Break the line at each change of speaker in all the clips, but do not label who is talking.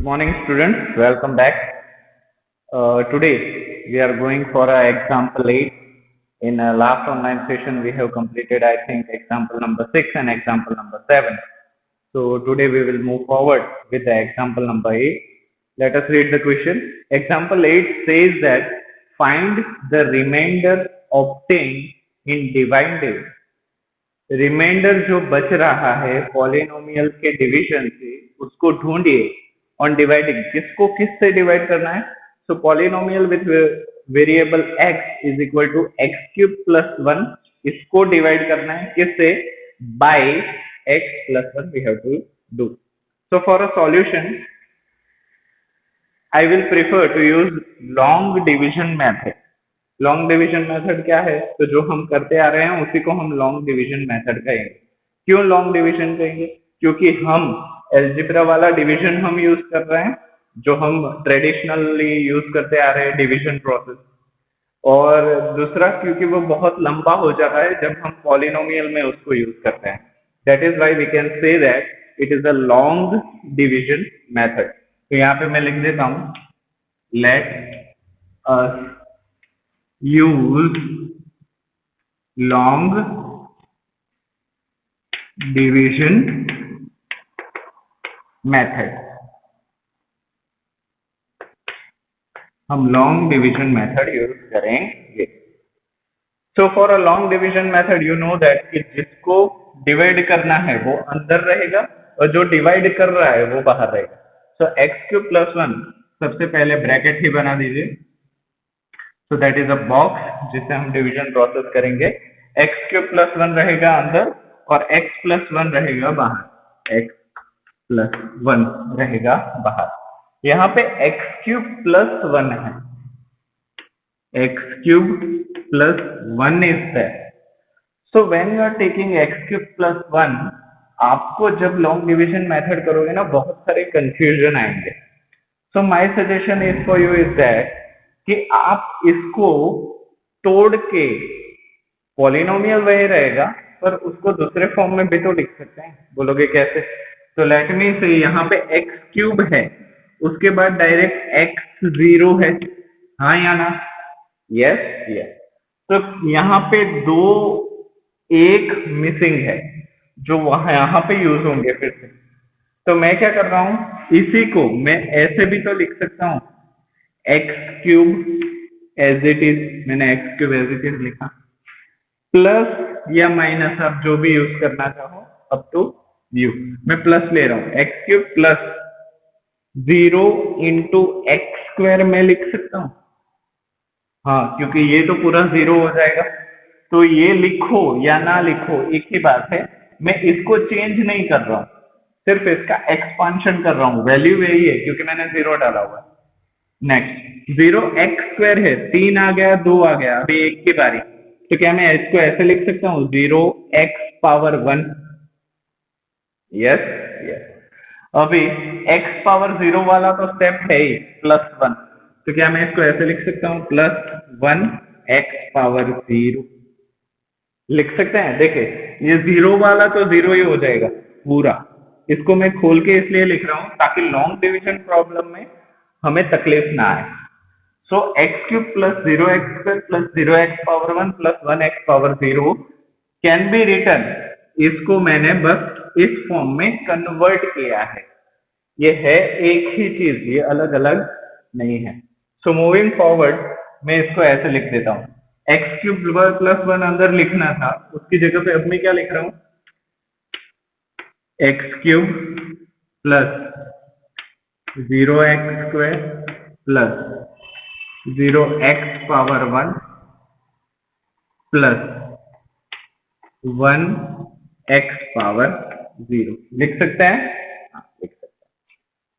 Morning students, welcome back. Today we are going for example 8. In last online session we have completed I think example number 6 and example number 7. So today we will move forward with the example number 8. Let us read the question. Example 8 says that find the remainder obtained in divided. Remainder जो बच रहा है polynomial के division से उसको ढूंढिए on dividing किसको किस से डिवाइड करना है so polynomial with variable x is equal to x cube plus 1 इसको डिवाइड करना है किससे by x plus 1 we have to do so for a solution I will prefer to use long division method long division method क्या है तो जो हम करते आ रहे हैं उसी को हम लॉन्ग डिवीजन मेथड कहेंगे क्यों लॉन्ग डिवीजन कहेंगे क्योंकि हम एल्जेब्रा वाला डिवीजन हम यूज कर रहे हैं जो हम ट्रेडिशनली यूज करते आ रहे हैं डिवीजन प्रोसेस और दूसरा क्योंकि वो बहुत लंबा हो जाता है जब हम पॉलिनोमियल में उसको यूज करते हैं that is why we can say that it is a long division method तो यहाँ पे मैं लिख देता हूं let us use long division method हम लॉन्ग डिवीजन मेथड यूज करेंगे so for a long division method you know that कि जिसको डिवाइड करना है वो अंदर रहेगा और जो डिवाइड कर रहा है वो बाहर रहेगा सो एक्स क्यूब प्लस 1 सबसे पहले ब्रैकेट ही बना दीजिए so that is a box जिससे हम डिवीजन प्रोसेस करेंगे x क्यूब प्लस 1 रहेगा अंदर और x प्लस 1 रहेगा बाहर x प्लस 1 रहेगा बाहर यहाँ पे x क्यूब प्लस 1 है x cube plus 1 is that so when you are taking x cube plus 1 आपको जब लॉन्ग डिवीजन मेथड करोगे ना बहुत सारे कंफ्यूजन आएंगे so my suggestion is for you is that कि आप इसको तोड़ के पॉलिनोमियल वही रहेगा पर उसको दूसरे फॉर्म में भी तो लिख सकते हैं बोलोगे कैसे तो लेट मी से यहाँ पे x क्यूब है उसके बाद डायरेक्ट x 0 है हाँ या ना यस यस तो यहाँ पे दो एक मिसिंग है जो वहां यहाँ पे यूज होंगे फिर से तो मैं क्या कर रहा हूं इसी को मैं ऐसे भी तो लिख सकता हूं x cube as it is मैंने x cube as it is लिखा प्लस या माइनस आप जो भी यूज करना चाहो अब तो यू मैं प्लस ले रहा हूं x cube plus 0 into X square में लिख सकता हूं हाँ क्योंकि ये तो पूरा 0 हो जाएगा तो ये लिखो या ना लिखो एक ही बात है मैं इसको चेंज नहीं कर रहा हूं सिर्फ इसका एक्सपांशन कर रहा हूं वैल्यू यही है क्योंकि मैंने 0 डाला हुआ है नेक्स्ट 0 एक्स स्क्वायर है 3 आ गया 2 आ गया अभी एक की बारी तो क्या मैं इसको ऐसे लिख सकता हूँ 0 एक्स पावर 1 यस यस अभी एक्स पावर 0 वाला तो स्टेप है ही प्लस 1 तो क्या मैं इसको ऐसे लिख सकता हूँ प्लस 1 एक्स पावर 0 लिख सकते हैं देखिए ये 0 वाला तो 0 ही हो जाएगा पूरा इसको मैं खोल के इसलिए लिख रहा हूँ ताकि लॉन्ग डिवीजन प्रॉब्लम में हमें तकलीफ ना आए so x cube plus 0 x square plus 0 x power 1 plus 1 x power 0 can be written इसको मैंने बस इस फॉर्म में कन्वर्ट किया है ये है एक ही चीज ये अलग अलग नहीं है सो मूविंग फॉरवर्ड मैं इसको ऐसे लिख देता हूँ एक्स क्यूब प्लस 1 अंदर लिखना था उसकी जगह पे अब मैं क्या लिख रहा हूँ x cube plus 0 x square plus 0 x power 1 plus 1 x power 0 लिख सकते हैं लिख सकते हैं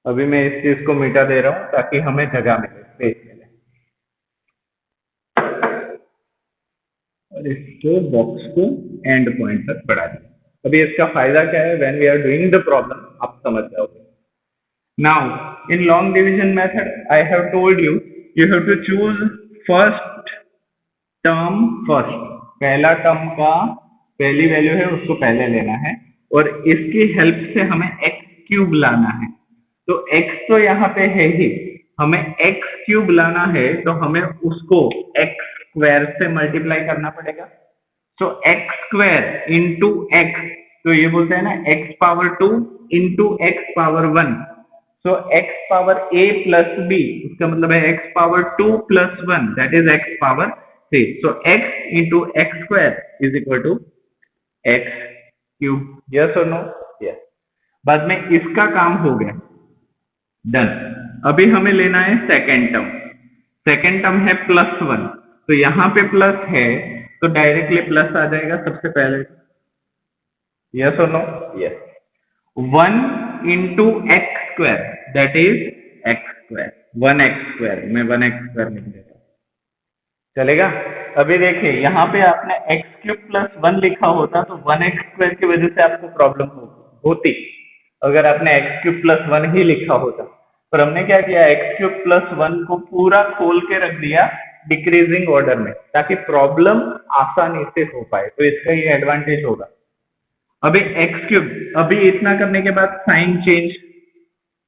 अभी मैं इस चीज को मिटा दे रहा हूं ताकि हमें जगह मिले स्पेस मिले और इसको बॉक्स को एंड पॉइंट तक बढ़ा दें अभी इसका फायदा क्या है when we are doing the problem आप समझ जाओगे Now, in long division method, I have told you, you have to choose first term first. पहला टर्म का पहली वैल्यू है उसको पहले लेना है और इसकी हेल्प से हमें x क्यूब लाना है तो x तो यहाँ पे है ही, हमें x क्यूब लाना है तो हमें उसको x स्क्वायर से मल्टीप्लाई करना पड़ेगा। तो x स्क्वायर इंटू x, तो ये बोलते हैं ना x power 2 into x power 1। So x power a plus b, इसका मतलब है x power 2 plus 1, that is x power 3। So x into x square is equal to x cube. Yes और no? Yes. बाद में इसका काम हो गया, डन। अभी हमें लेना है सेकेंड टर्म। सेकेंड टर्म है +1, तो यहाँ पे प्लस है तो डायरेक्टली प्लस आ जाएगा सबसे पहले। यस और no? Yes. 1 into X square that is X square, 1x square, मैं 1x स्क्वायर लिख देता हूँ, चलेगा? अभी देखिए यहाँ पे आपने x क्यूब प्लस 1 लिखा होता तो 1x स्क्वायर की वजह से आपको प्रॉब्लम होती अगर आपने x क्यूब प्लस 1 ही लिखा होता। पर हमने क्या किया, x क्यूब प्लस 1 को पूरा खोल के रख दिया डिक्रीजिंग ऑर्डर में, ताकि प्रॉब्लम आसानी से हो पाए। तो इसका ये एडवांटेज होगा। अभी x क्यूब, अभी इतना करने के बाद साइन चेंज,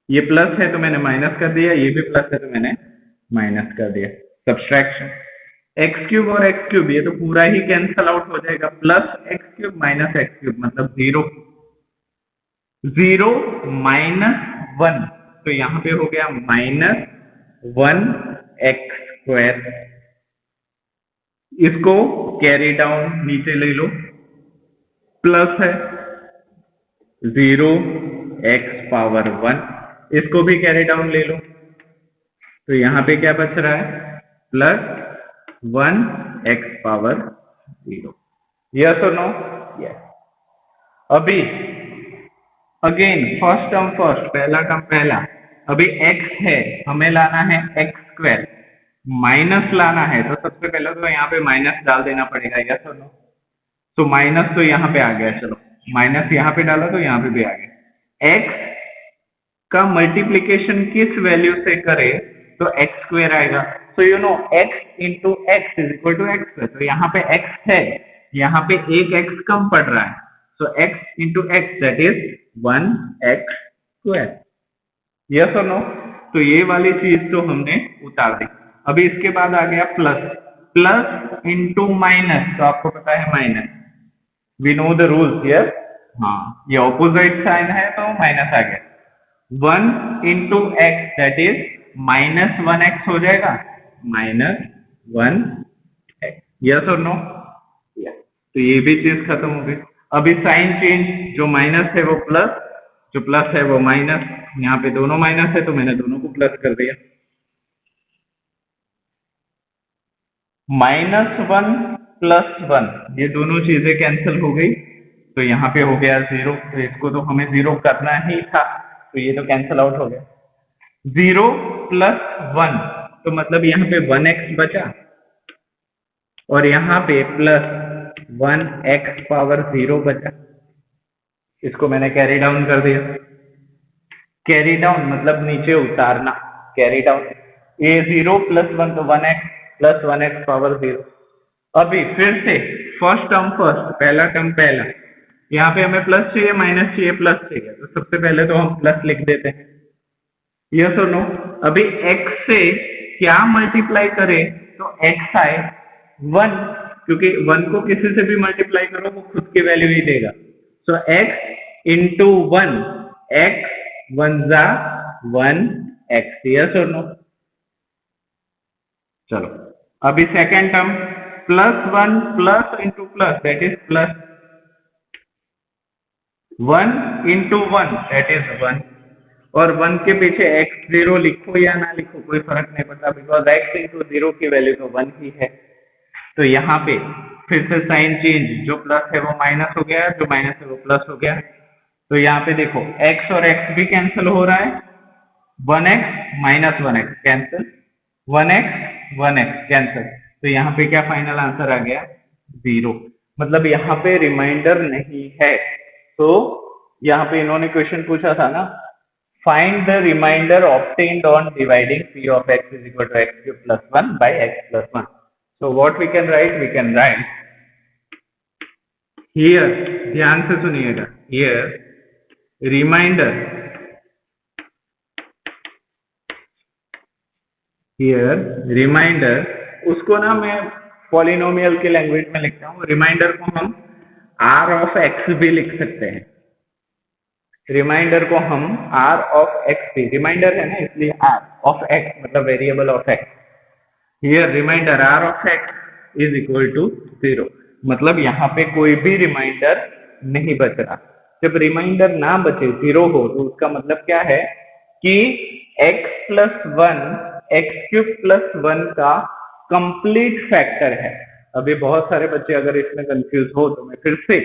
ये प्लस है तो मैंने माइनस कर दिया, ये भी प्लस है तो मैंने माइनस कर दिया, सब्सट्रैक्शन। एक्स क्यूब और एक्स क्यूब ये तो पूरा ही कैंसल आउट हो जाएगा, plus x cube minus x cube मतलब 0, 0 माइनस 1, तो यहाँ पे हो गया -1x स्क्वायर। इसको कैरी डाउन नीचे ले लो, प्लस है 0x पावर 1, इसको भी कैरी डाउन ले लो, तो यहाँ पे क्या बच रहा है, +1x पावर 0। यस और नो? यस। अभी अगेन फर्स्ट टर्म फर्स्ट, पहला टर्म पहला। अभी x है, हमें लाना है x स्क्वायर, माइनस लाना है तो सबसे पहले तो यहाँ पे माइनस डाल देना पड़ेगा। यस और नो? तो माइनस तो यहाँ पे आ गया, चलो माइनस यहाँ पे डाला तो यहाँ पे भी आ गया। x का मल्टीप्लीकेशन किस वैल्यू से करे तो x स्क्वायर आएगा। So you know x into x is equal to x square. तो यहाँ पे x है, यहाँ पे एक x कम पड़ रहा है, सो x into x that is 1x square. Yes और नो? तो ये वाली चीज तो हमने उतार दी। अभी इसके बाद आ गया प्लस, प्लस इंटू माइनस, तो आपको पता है minus, we know the rules. Yes, हाँ, ये ऑपोजिट साइन है तो माइनस आ गया। 1 into x that is -1x हो जाएगा, -1x। यस और नो? तो ये भी चीज खत्म हो गई। अभी साइन चेंज, जो माइनस है वो प्लस, जो प्लस है वो माइनस, यहाँ पे दोनों माइनस है तो मैंने दोनों को प्लस कर दिया। -1 + 1, ये दोनों चीजें कैंसिल हो गई, तो यहाँ पे हो गया 0, तो इसको तो हमें 0 करना ही था, तो ये तो कैंसिल आउट हो गया। 0 + 1, तो मतलब यहाँ पे 1x बचा, और यहाँ पे +1x पावर 0 बचा, इसको मैंने कैरी डाउन कर दिया। कैरी डाउन मतलब नीचे उतारना, कैरी डाउन। ये 0 + 1 तो 1x + 1x पावर 0। अभी फिर से फर्स्ट टर्म फर्स्ट, पहला टर्म पहला। यहाँ पे हमें प्लस चाहिए, माइनस चाहिए, प्लस चाहिए, तो सबसे पहले तो हम प्लस लिख देते हैं। यस और नो? अभी x से क्या मल्टीप्लाई करें तो x आए 1, क्योंकि 1 को किसी से भी मल्टीप्लाई करो वो खुद की वैल्यू ही देगा। सो x इंटू 1, x 1 ज़ा 1x। यस और नो? चलो अभी second term, +1 plus into plus that is plus, 1 into 1 that is 1, और 1 के पीछे x0 लिखो या ना लिखो कोई फर्क नहीं पड़ता, बिकॉज x इंटू 0 की वैल्यू तो 1 ही है। तो यहाँ पे फिर से साइन चेंज, जो प्लस है वो माइनस हो गया, जो माइनस है वो प्लस हो गया। तो यहाँ पे देखो x और x भी कैंसिल हो रहा है, 1x minus 1x cancel, 1x 1x cancel, तो यहाँ पे क्या फाइनल आंसर आ गया, 0। मतलब यहाँ पे रिमाइंडर नहीं है। तो यहाँ पे इन्होंने क्वेश्चन पूछा था ना, find the remainder obtained on dividing p of x is equal to x cube plus 1 by x plus 1. So what we can write? We can write here, ध्यान से सुनिएगा, here remainder हियर रिमाइंडर, उसको ना मैं polynomial की language में लिखता हूँ, रिमाइंडर को हम आर ऑफ एक्स भी लिख सकते हैं। रिमाइंडर को हम आर ऑफ एक्स भी, रिमाइंडर है ना इसलिए आर ऑफ एक्स मतलब variable of x. Here reminder r of x is equal to 0, मतलब यहाँ पे कोई भी रिमाइंडर नहीं बच रहा। जब रिमाइंडर ना बचे, 0 हो, तो उसका मतलब क्या है कि x plus one, x cube plus one का कंप्लीट फैक्टर है। अभी बहुत सारे बच्चे अगर इसमें कंफ्यूज हो तो मैं फिर से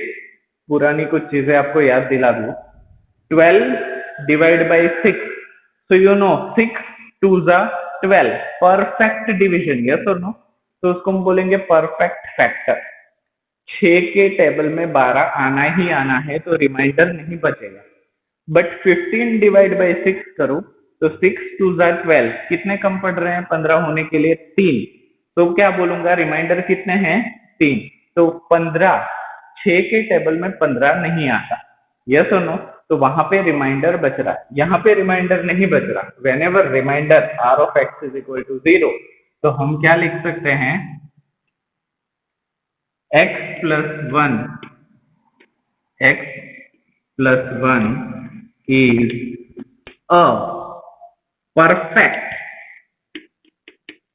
पुरानी कुछ चीजें आपको याद दिला दूं। 12 divide by 6, so you know 6 2s are 12, perfect division, yes और नो, तो उसको हम बोलेंगे परफेक्ट फैक्टर। 6 के टेबल में 12 आना ही आना है, तो रिमाइंडर नहीं बचेगा। बट 15 डिवाइड बाई 6 करो तो 6 2s are 12, कितने कम पड़ रहे हैं 15 होने के लिए? 3, तो क्या बोलूंगा रिमाइंडर कितने हैं? 3, तो 15, 6 के टेबल में 15 नहीं आता, यस और नो, तो वहां पे रिमाइंडर बच रहा है, यहाँ पे रिमाइंडर नहीं बच रहा। Whenever reminder r of x is equal to 0, तो हम क्या लिख सकते हैं? X plus one, x plus one is a perfect,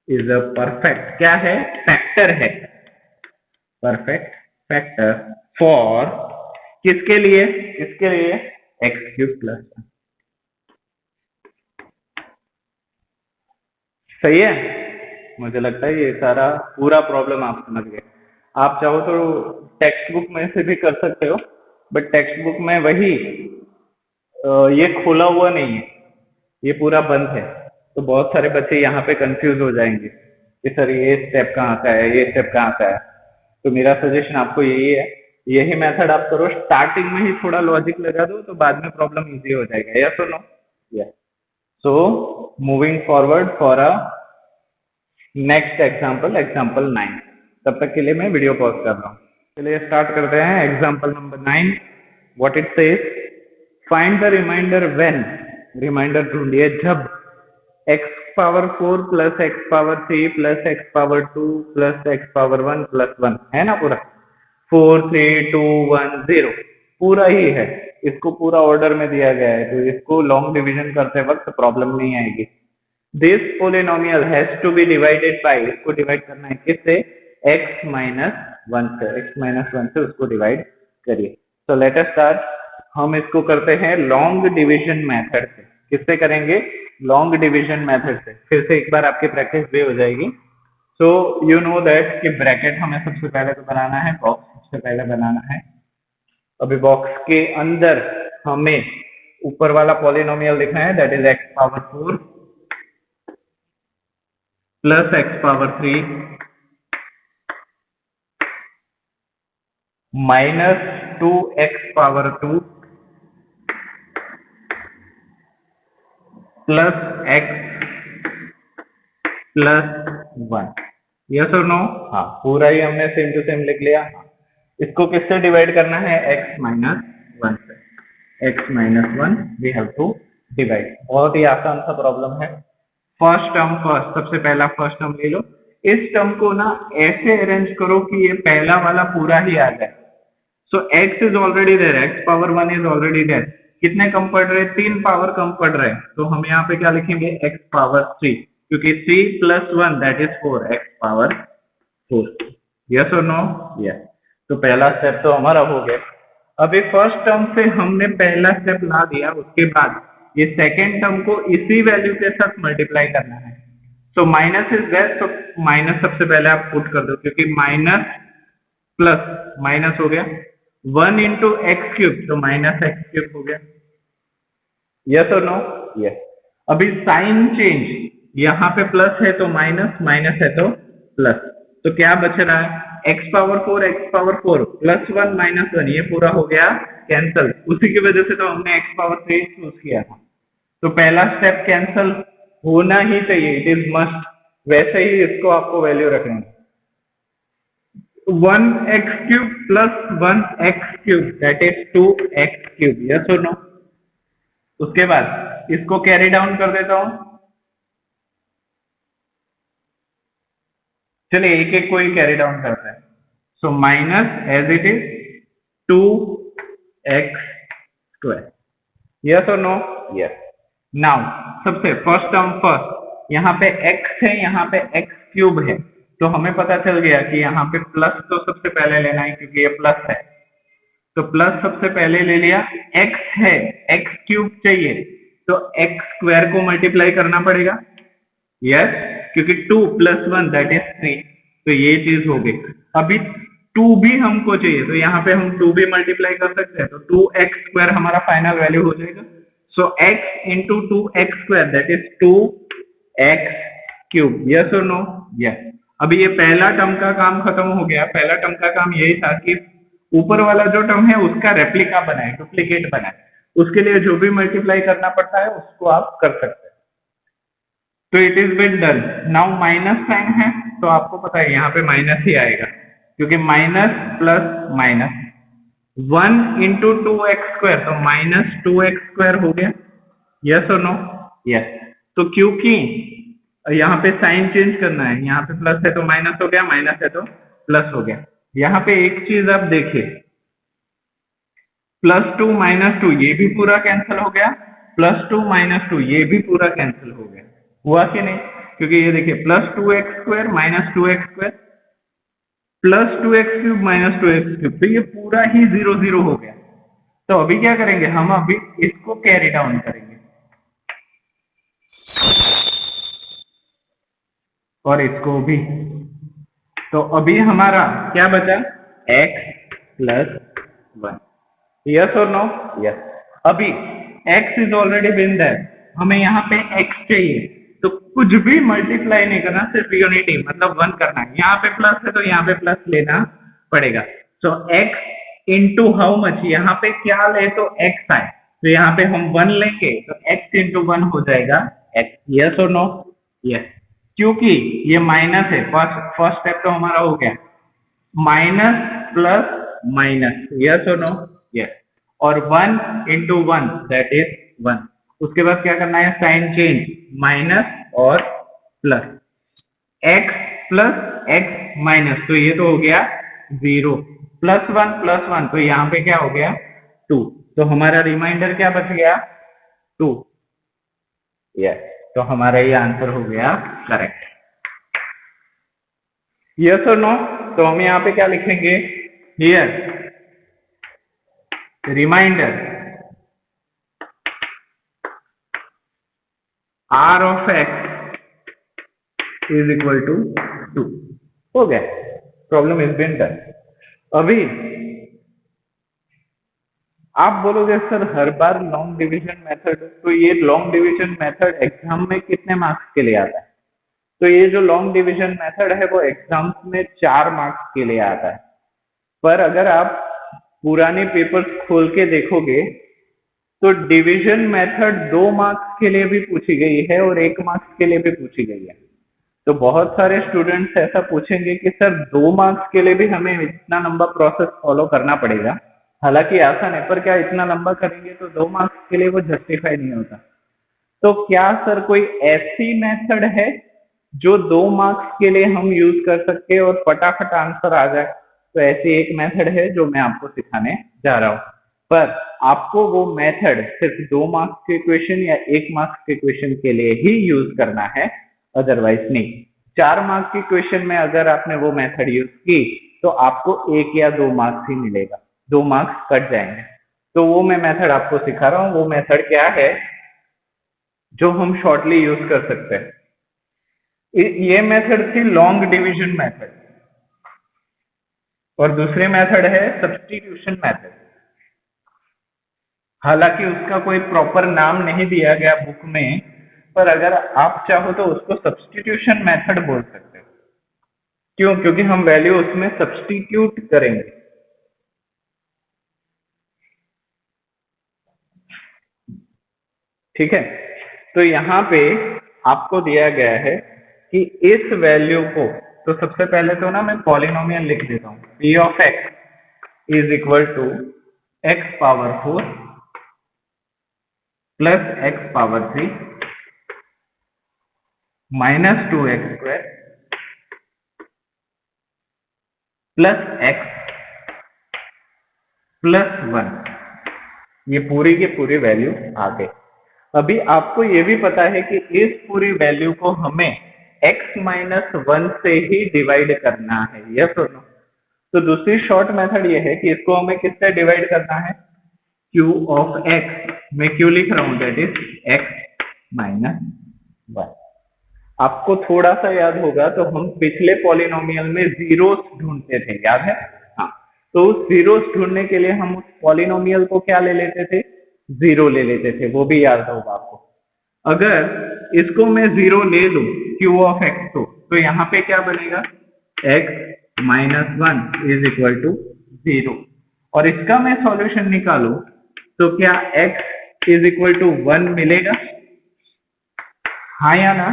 is a perfect, क्या है? फैक्टर है, परफेक्ट फैक्टर फॉर, किसके लिए? किसके लिए? X cube plus one. सही है, मुझे लगता है ये सारा पूरा प्रॉब्लम आप समझ गए। आप चाहो तो टेक्स्ट बुक में से भी कर सकते हो, बट टेक्स्ट बुक में वही ये खोला हुआ नहीं है, ये पूरा बंद है, तो बहुत सारे बच्चे यहाँ पे कंफ्यूज हो जाएंगे कि सर ये स्टेप कहाँ का है, ये स्टेप कहाँ का है। तो मेरा सजेशन आपको यही है, यही मेथड आप करो, स्टार्टिंग में ही थोड़ा लॉजिक लगा दो तो बाद में प्रॉब्लम इजी हो जाएगा, यस और no? Yes. So moving forward for a next example, example 9। तब तक के लिए मैं वीडियो पॉज कर रहा हूँ। चलिए स्टार्ट करते हैं example number 9। What it says, find the reminder when, reminder ढूंढिए जब x power 4 plus x power 3 plus x power 2 plus x power 1 plus 1 है ना, पूरा 4 3 2 1 0 पूरा ही है। इसको पूरा ऑर्डर में दिया गया है, तो इसको लॉन्ग डिवीजन करते वक्त प्रॉब्लम नहीं आएगी। This polynomial has to be divided by, इसको डिवाइड करना है किससे? x माइनस वन से, x माइनस वन से उसको डिवाइड करिए। तो लेट अस स्टार्ट, हम इसको करते हैं लॉन्ग डिवीजन मेथड से। किससे करेंगे? लॉन्ग डिवीजन मेथड से। फिर से एक बार आपकी प्रैक्टिस भी हो जाएगी। सो यू नो दैट कि ब्रैकेट हमें सबसे पहले तो बनाना है, बॉक्स सबसे पहले बनाना है। अभी बॉक्स के अंदर हमें ऊपर वाला पॉलिनोमियल लिखना है, that is x power 4 plus x power 3 minus 2 x power 2 plus x plus 1, yes और नो? हाँ, पूरा ही हमने सेम टू सेम लिख लिया। इसको किससे डिवाइड करना है? x माइनस वन से, x minus one we have to divide. बहुत ही आसान सा प्रॉब्लम है। फर्स्ट टर्म फर्स्ट, सबसे पहला फर्स्ट टर्म ले लो। इस टर्म को ना ऐसे अरेंज करो कि ये पहला वाला पूरा ही आ जाए। So x is already there, x power 1 is already there. कितने कम पड़ रहे हैं? 3 पावर कम पड़ रहे हैं, तो हम यहाँ पे क्या लिखेंगे? x पावर 3, क्योंकि 3 plus 1 that is 4, x power 4, yes और नो? यस। तो पहला स्टेप तो हमारा हो गया। अभी फर्स्ट टर्म से हमने पहला स्टेप ला दिया, उसके बाद ये सेकेंड टर्म को इसी वैल्यू के साथ मल्टीप्लाई करना है। तो माइनस इज देयर, तो माइनस सबसे पहले आप पुट कर दो, क्योंकि माइनस प्लस माइनस हो गया, 1 इंटू एक्स क्यूब, तो माइनस एक्स क्यूब हो गया, यस और नो? यस। अभी साइन चेंज, यहाँ पे प्लस है तो माइनस, माइनस है तो प्लस, तो क्या बच रहा है? x power 4 x power 4 plus 1 minus 1, ये पूरा हो गया कैंसल। उसी की वजह से तो हमने x पावर 3 चूज किया था। तो पहला स्टेप कैंसल होना ही चाहिए, इट इज मस्ट। वैसे ही इसको आपको वैल्यू रखनी है, 1x cube plus 1x cube that is 2x cube, yes और नो? उसके बाद इसको कैरी डाउन कर देता हूं, चलिए एक एक को ही कैरी डाउन करते हैं। So minus as it is 2x²। Yes और नो? यस। नाउ सबसे फर्स्ट टर्म फर्स्ट, यहाँ पे x है, यहाँ पे x³ है, तो हमें पता चल गया कि यहाँ पे प्लस तो सबसे पहले लेना है क्योंकि ये प्लस है, तो प्लस सबसे पहले ले लिया। x है, x³ चाहिए, तो x² को मल्टीप्लाई करना पड़ेगा। यस, क्योंकि 2 + 1 दैट इज 3, तो ये चीज हो गई। अभी 2 भी हमको चाहिए, तो यहाँ पे हम 2 भी मल्टीप्लाई कर सकते हैं, तो 2x² हमारा फाइनल वैल्यू हो जाएगा। सो x into 2x² that is 2x³। Yes और नो? यस। अभी ये पहला टर्म का काम खत्म हो गया। पहला टर्म का काम यही था कि ऊपर वाला जो टर्म है उसका रेप्लिका बनाए, डुप्लीकेट बनाए। उसके लिए जो भी मल्टीप्लाई करना पड़ता है उसको आप कर सकते हैं। तो it is been done. Now minus sign है, तो आपको पता है यहाँ पे माइनस ही आएगा, क्योंकि minus plus minus 1 into 2x², तो -2x² हो गया। यस और नो? यस। तो क्योंकि यहाँ पे साइन चेंज करना है, यहाँ पे प्लस है तो माइनस हो गया, माइनस है तो प्लस हो गया। यहाँ पे एक चीज आप देखिए, +2 -2 ये भी पूरा कैंसिल हो गया, +2 -2 ये भी पूरा कैंसिल हो गया। हुआ कि नहीं? क्योंकि ये देखिए +2x² -2x² +2x³ -2x³, तो ये पूरा ही 0 0 हो गया। तो अभी क्या करेंगे हम? अभी इसको कैरी डाउन करेंगे और इसको भी। तो अभी हमारा क्या बचा? x + 1। यस और नो? यस। अभी x is already been there, हमें यहाँ पे x चाहिए, तो कुछ भी मल्टीप्लाई नहीं करना, सिर्फ यूनिटी मतलब 1 करना है। यहाँ पे प्लस है तो यहाँ पे प्लस लेना पड़ेगा। सो x इंटू हाउ मच, यहाँ पे क्या ले तो x आए, तो यहाँ पे हम 1 लेंगे, तो x इंटू 1 हो जाएगा x। यस और नो? यस। क्योंकि ये माइनस है, फर्स्ट स्टेप तो हमारा हो गया, माइनस प्लस माइनस। यस और नो? यस। और 1 इंटू 1 दैट इज 1। उसके बाद क्या करना है? साइन चेंज, माइनस और plus, x plus x minus, तो ये तो हो गया 0, +1 तो यहाँ पे क्या हो गया? 2। तो हमारा रिमाइंडर क्या बच गया? 2। यस। तो हमारा ये आंसर हो गया करेक्ट। यस और नो? तो हम यहाँ पे क्या लिखेंगे? Here reminder r of x is equal to 2। हो गया, प्रॉब्लम इज बीन डन। अभी आप बोलोगे सर हर बार लॉन्ग डिवीजन मेथड, तो ये लॉन्ग डिवीजन मेथड एग्जाम में कितने मार्क्स के लिए आता है? तो ये जो लॉन्ग डिवीजन मेथड है वो एग्जाम्स में 4 मार्क्स के लिए आता है। पर अगर आप पुराने पेपर्स खोल के देखोगे तो डिवीजन मेथड 2 मार्क्स के लिए भी पूछी गई है और 1 मार्क्स के लिए भी पूछी गई है। तो बहुत सारे स्टूडेंट्स ऐसा पूछेंगे कि सर 2 मार्क्स के लिए भी हमें इतना लंबा प्रोसेस फॉलो करना पड़ेगा। हालांकि आसान है, पर क्या इतना लंबा करेंगे तो 2 मार्क्स के लिए वो जस्टिफाई नहीं होता। तो क्या सर कोई ऐसी मेथड है जो 2 मार्क्स के लिए हम यूज कर सकते हैं और फटाफट आंसर आ जाए? तो ऐसी एक मेथड है जो मैं आपको सिखाने जा रहा हूँ, पर आपको वो मेथड सिर्फ 2 मार्क्स के क्वेश्चन या 1 मार्क्स के क्वेश्चन के लिए ही यूज करना है, अदरवाइज नहीं। 4 मार्क्स के क्वेश्चन में अगर आपने वो मेथड यूज की तो आपको 1 या 2 मार्क्स ही मिलेगा, 2 मार्क्स कट जाएंगे। तो वो मैं मेथड आपको सिखा रहा हूँ। वो मेथड क्या है जो हम शॉर्टली यूज कर सकते हैं? ये मेथड थी लॉन्ग डिवीजन मेथड और दूसरी मेथड है सब्स्टिट्यूशन मेथड। हालांकि उसका कोई प्रॉपर नाम नहीं दिया गया बुक में, पर अगर आप चाहो तो उसको सब्स्टिट्यूशन मेथड बोल सकते हो। क्यों? क्योंकि हम वैल्यू उसमें सब्स्टिट्यूट करेंगे। ठीक है, तो यहाँ पे आपको दिया गया है कि इस वैल्यू को, तो सबसे पहले तो ना मैं पॉलिनोमियल लिख देता हूँ, p of x is equal to x power 4 plus x power 3 -2x² plus x plus 1, ये पूरी की पूरी वैल्यू आ गई। अभी आपको ये भी पता है कि इस पूरी वैल्यू को हमें x माइनस 1 से ही डिवाइड करना है, यस और नो। तो दूसरी शॉर्ट मेथड ये है कि इसको हमें किससे डिवाइड करना है, q ऑफ x, मैं q लिख रहा हूं, दैट इज x माइनस 1। आपको थोड़ा सा याद होगा तो हम पिछले पॉलिनोमियल में जीरोस ढूंढते थे, याद है? हाँ, तो उस जीरोस ढूंढने के लिए हम उस पॉलिनोमियल को क्या ले लेते थे, जीरो ले लेते थे, वो भी याद होगा आपको। अगर इसको मैं जीरो ले लूं q ऑफ x को, तो यहाँ पे क्या बनेगा, x minus 1 is equal to 0। और इसका मैं सॉल्यूशन निकालूं तो क्या x इज इक्वल टू 1 मिलेगा, हाँ या ना?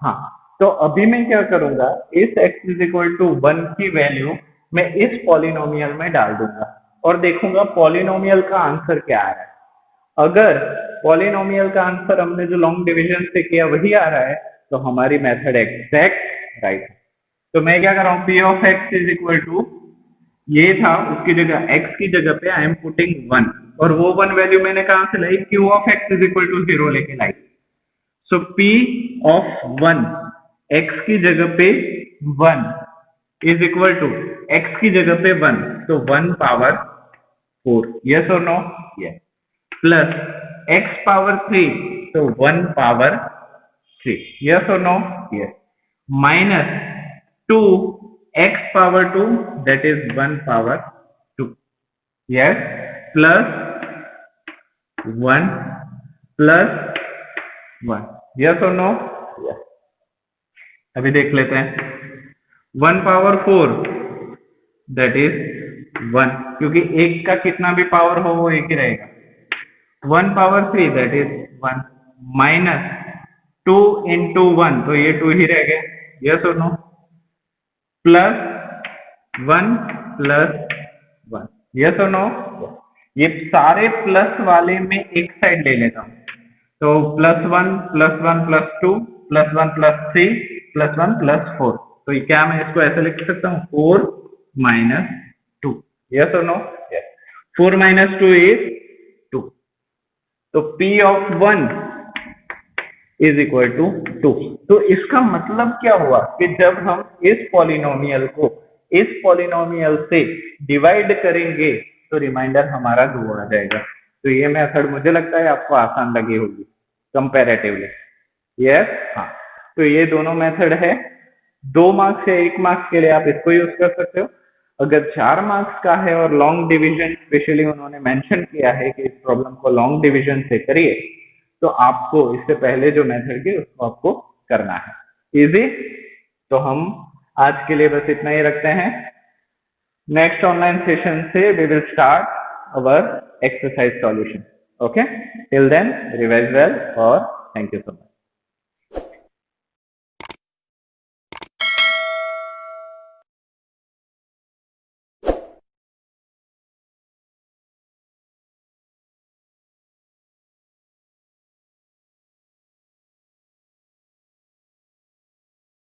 हाँ। तो अभी मैं क्या करूंगा, इस x इज इक्वल टू 1 की वैल्यू मैं इस पॉलिनोमियल में डाल दूंगा और देखूंगा पॉलिनोमियल का आंसर क्या आ रहा है। अगर पॉलिनोमियल का आंसर हमने जो लॉन्ग डिवीजन से किया वही आ रहा है तो हमारी मेथड एग्जैक्ट राइट है। तो मैं क्या कर रहा हूँ, p of x is equal to, ये था, उसकी जगह x की जगह पे आई एम पुटिंग 1, और वो 1 वैल्यू मैंने कहां से लाई, q of x is equal to 0 लेके लाई। सो p ऑफ 1 x की जगह पे 1 इज इक्वल टू x की जगह पे 1, तो 1 पावर 4, यस और no, yes, plus x power 3, तो 1 पावर 3, यस और no, yes, minus 2 x power 2, that is 1 power 2, yes, plus 1 plus 1, yes or no, yes। अभी देख लेते हैं, 1 पावर 4 that is 1, क्योंकि एक का कितना भी पावर हो वो एक ही रहेगा। 1 power 3 that is 1, minus 2 into 1, तो ये 2 ही रह गया, yes or no, plus 1 plus 1, yes और नो। ये सारे प्लस वाले में एक साइड ले लेता हूं, तो plus 1 plus 1 plus 2 plus 1 plus 3 plus 1 plus 4, तो ये क्या मैं इसको ऐसे लिख सकता हूँ, 4 माइनस 2, यस और नो, यस, 4 माइनस 2 इज 2, तो p of 1 is equal to 2। तो इसका मतलब क्या हुआ कि जब हम इस पॉलिनोमियल को इस पॉलिनोमियल से डिवाइड करेंगे तो रिमाइंडर हमारा 2 आ जाएगा। तो ये मेथड मुझे लगता है आपको आसान लगी होगी कंपैरेटिवली, यस, हाँ। तो ये दोनों मेथड है, 2 मार्क्स या 1 मार्क्स के लिए आप इसको यूज कर सकते हो। अगर 4 मार्क्स का है और लॉन्ग डिवीजन स्पेशली उन्होंने मेंशन किया है कि इस प्रॉब्लम को लॉन्ग डिवीजन से करिए, तो आपको इससे पहले जो मेथड की उसको आपको करना है, इजी। तो हम आज के लिए बस इतना ही रखते हैं। नेक्स्ट ऑनलाइन सेशन से we will start our exercise solution, okay. Till then revise well और थैंक यू सो मच।